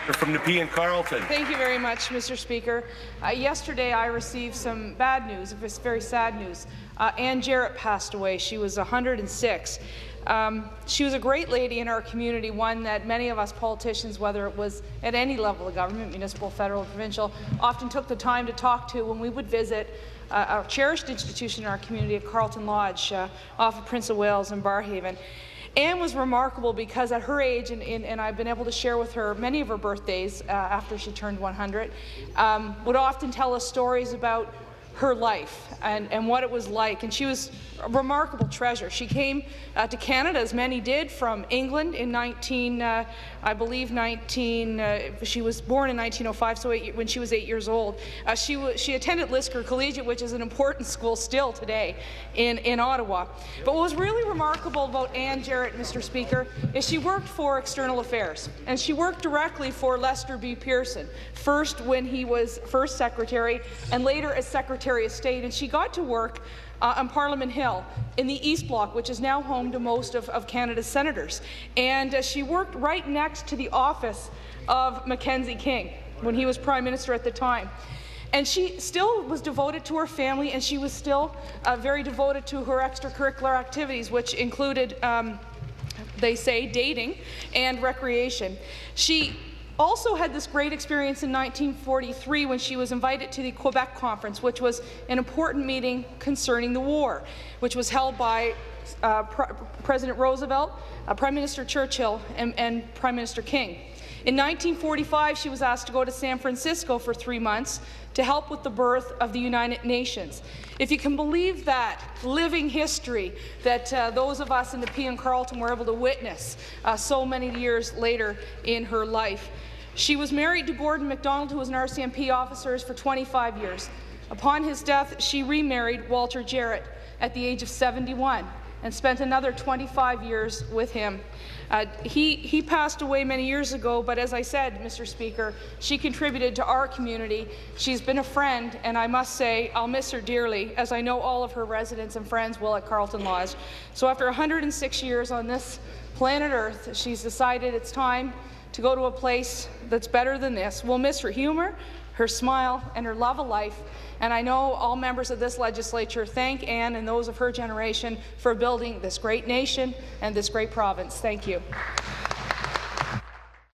From Nepean Carleton. Thank you very much, Mr. Speaker. Yesterday, I received some bad news, it's very sad news. Anne Jarrett passed away. She was 106. She was a great lady in our community, one that many of us politicians, whether it was at any level of government, municipal, federal, provincial, often took the time to talk to when we would visit a cherished institution in our community at Carleton Lodge off of Prince of Wales in Barrhaven. Anne was remarkable because at her age, and I've been able to share with her many of her birthdays after she turned 100, would often tell us stories about her life and what it was like, and she was a remarkable treasure. She came to Canada, as many did, from England in she was born in 1905, so when she was 8 years old. She attended Lisker Collegiate, which is an important school still today in Ottawa. But what was really remarkable about Anne Jarrett, Mr. Speaker, is she worked for External Affairs, and she worked directly for Lester B. Pearson, first when he was First Secretary and later as Secretary of State, and she got to work on Parliament Hill in the East Bloc, which is now home to most of Canada's senators. And she worked right next to the office of Mackenzie King when he was Prime Minister at the time. And she still was devoted to her family, and she was still very devoted to her extracurricular activities, which included, they say, dating and recreation. She also had this great experience in 1943 when she was invited to the Quebec Conference, which was an important meeting concerning the war, which was held by President Roosevelt, Prime Minister Churchill, and Prime Minister King. In 1945, she was asked to go to San Francisco for 3 months to help with the birth of the United Nations. If you can believe that, living history that those of us in Nepean Carleton were able to witness so many years later in her life. She was married to Gordon MacDonald, who was an RCMP officer for 25 years. Upon his death, she remarried Walter Jarrett at the age of 71 and spent another 25 years with him. He passed away many years ago, but as I said, Mr. Speaker, she contributed to our community. She's been a friend, and I must say I'll miss her dearly, as I know all of her residents and friends will at Carleton Lodge. So after 106 years on this planet Earth, she's decided it's time to go to a place that's better than this. We'll miss her humour, her smile, and her love of life. And I know all members of this legislature thank Anne and those of her generation for building this great nation and this great province. Thank you.